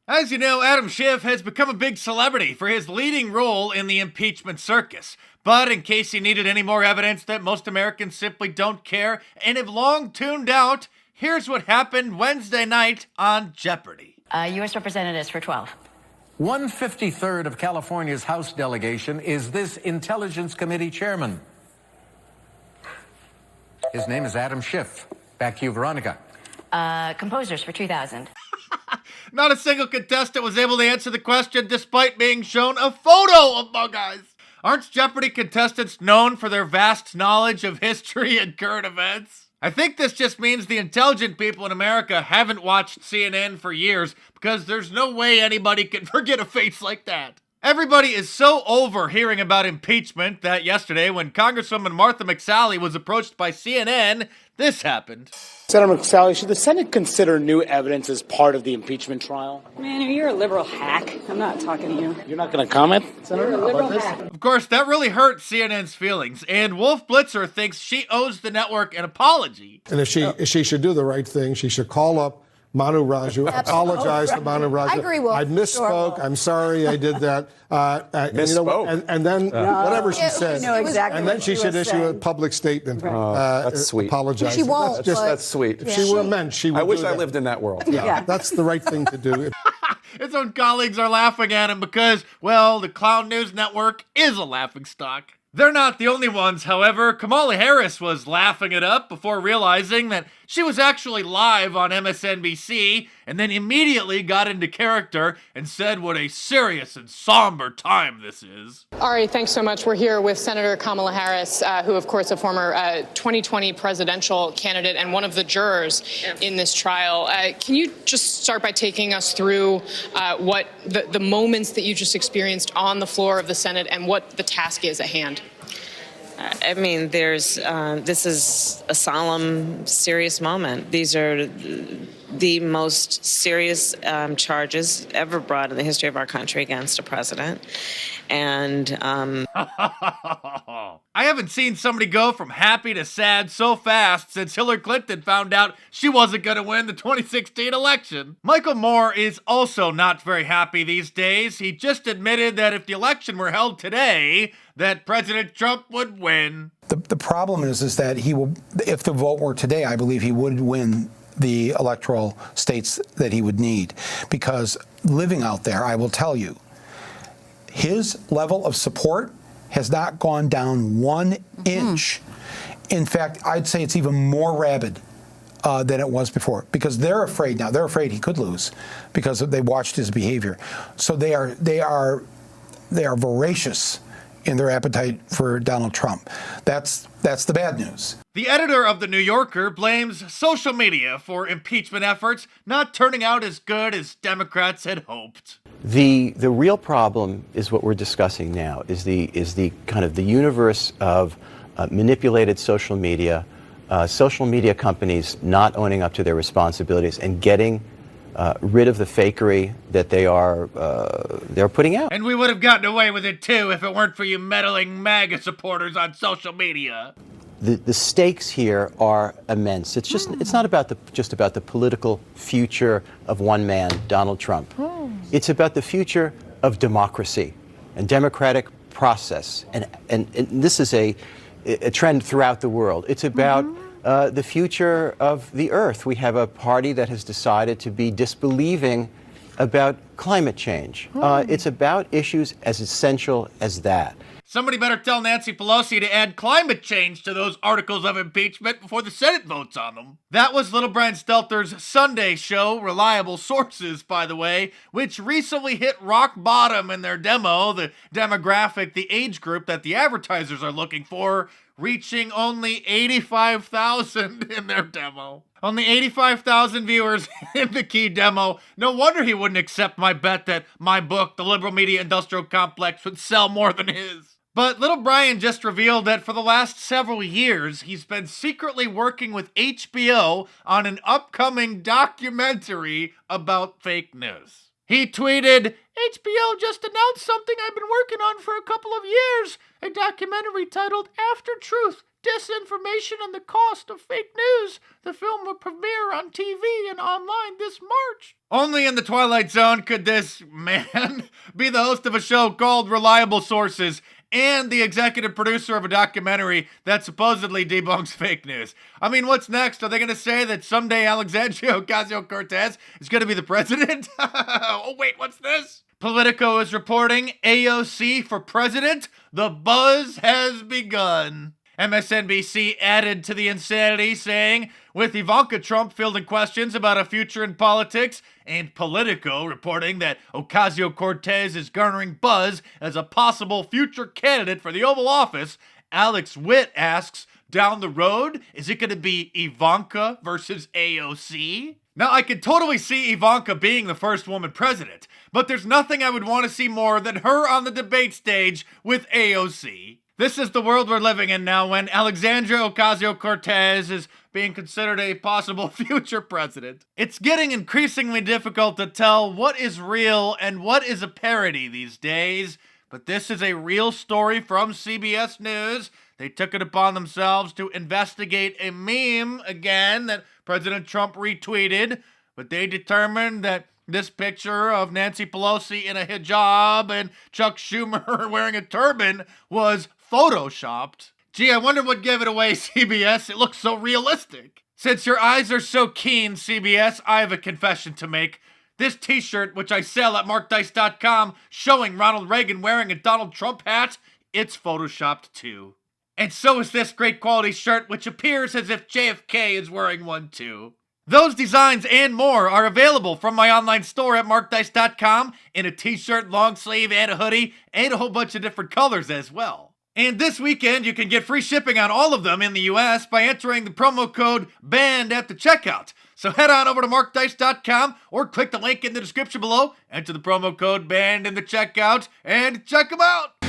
As you know, Adam Schiff has become a big celebrity for his leading role in the impeachment circus. But in case you needed any more evidence that most Americans simply don't care and have long tuned out, here's what happened Wednesday night on Jeopardy! U.S. Representatives for 12. 1/53rd of California's House delegation is this Intelligence Committee chairman. His name is Adam Schiff. Back to you, Veronica. Composers for 2000. Not a single contestant was able to answer the question despite being shown a photo of Bug Eyes. Aren't Jeopardy contestants known for their vast knowledge of history and current events? I think this just means the intelligent people in America haven't watched CNN for years, because there's no way anybody can forget a face like that. Everybody is so over hearing about impeachment that yesterday, when Congresswoman Martha McSally was approached by CNN, this happened. Senator McSally, should the Senate consider new evidence as part of the impeachment trial? Man, you're a liberal hack. I'm not talking to you. You're not going to comment, Senator, You're a liberal about this? hack. Of course, that really hurt CNN's feelings, and Wolf Blitzer thinks she owes the network an apology. And if she should do the right thing, she should call up Manu Raju, apologize to Manu Raju. I agree, Wolf. I misspoke. Sure. I'm sorry I did that. Misspoke. And then whatever she said. You know exactly and then what she should was issue a saying. public statement. That's sweet. Apologizing. She won't. That's sweet. If she were meant, she would I wish do I that. lived in that world. Yeah, that's the right thing to do. His own colleagues are laughing at him because, well, the Clown News Network is a laughingstock. They're not the only ones, however. Kamala Harris was laughing it up before realizing that she was actually live on MSNBC, and then immediately got into character and said what a serious and somber time this is. Ari, thanks so much. We're here with Senator Kamala Harris, who, of course, a former 2020 presidential candidate and one of the jurors in this trial. Can you just start by taking us through what the moments that you just experienced on the floor of the Senate and what the task is at hand? I mean, this is a solemn, serious moment. These are the most serious charges ever brought in the history of our country against a president. And I haven't seen somebody go from happy to sad so fast since Hillary Clinton found out she wasn't going to win the 2016 election. Michael Moore is also not very happy these days. He just admitted that if the election were held today, that President Trump would win. The problem is that he will, if the vote were today, I believe he would win the electoral states that he would need. Because living out there, I will tell you, his level of support has not gone down 1 inch. In fact, I'd say it's even more rabid than it was before, because they're afraid now. They're afraid he could lose because they watched his behavior. So they are voracious in their appetite for Donald Trump. That's the bad news. The editor of The New Yorker blames social media for impeachment efforts not turning out as good as Democrats had hoped. The real problem is what we're discussing now, is the kind of the universe of manipulated social media companies not owning up to their responsibilities and getting rid of the fakery that they're putting out. And we would have gotten away with it too if it weren't for you meddling MAGA supporters on social media. The stakes here are immense. It's not just about the political future of one man, Donald Trump. It's about the future of democracy and democratic process. And this is a trend throughout the world. It's about the future of the earth. We have a party that has decided to be disbelieving about climate change. It's about issues as essential as that. Somebody better tell Nancy Pelosi to add climate change to those articles of impeachment before the Senate votes on them. That was Little Brian Stelter's Sunday show, Reliable Sources, by the way, which recently hit rock bottom in their demo, the demographic, the age group that the advertisers are looking for, reaching only 85,000 in their demo. Only 85,000 viewers in the key demo. No wonder he wouldn't accept my bet that my book, The Liberal Media Industrial Complex, would sell more than his. But Little Brian just revealed that for the last several years, he's been secretly working with HBO on an upcoming documentary about fake news. He tweeted, "HBO just announced something I've been working on for a couple of years, a documentary titled After Truth, Disinformation and the Cost of Fake News. The film will premiere on TV and online this March. Only in the Twilight Zone could this man be the host of a show called Reliable Sources and the executive producer of a documentary that supposedly debunks fake news. I mean, what's next? Are they going to say that someday Alexandria Ocasio-Cortez is going to be the president? Oh, wait, what's this? Politico is reporting AOC for president. The buzz has begun. MSNBC added to the insanity, saying, with Ivanka Trump fielding questions about a future in politics, and Politico reporting that Ocasio-Cortez is garnering buzz as a possible future candidate for the Oval Office, Alex Witt asks, down the road, is it going to be Ivanka versus AOC? Now, I could totally see Ivanka being the first woman president, but there's nothing I would want to see more than her on the debate stage with AOC. This is the world we're living in now when Alexandria Ocasio-Cortez is being considered a possible future president. It's getting increasingly difficult to tell what is real and what is a parody these days, but this is a real story from CBS News. They took it upon themselves to investigate a meme again that President Trump retweeted, but they determined that this picture of Nancy Pelosi in a hijab and Chuck Schumer wearing a turban was photoshopped. Gee, I wonder what gave it away, CBS. It looks so realistic. Since your eyes are so keen, CBS, I have a confession to make. This t-shirt, which I sell at markdice.com, showing Ronald Reagan wearing a Donald Trump hat, it's photoshopped too. And so is this great quality shirt, which appears as if JFK is wearing one too. Those designs and more are available from my online store at markdice.com in a t-shirt, long sleeve, and a hoodie, and a whole bunch of different colors as well. And this weekend, you can get free shipping on all of them in the US by entering the promo code BAND at the checkout. So head on over to markdice.com or click the link in the description below, enter the promo code BAND in the checkout, and check them out.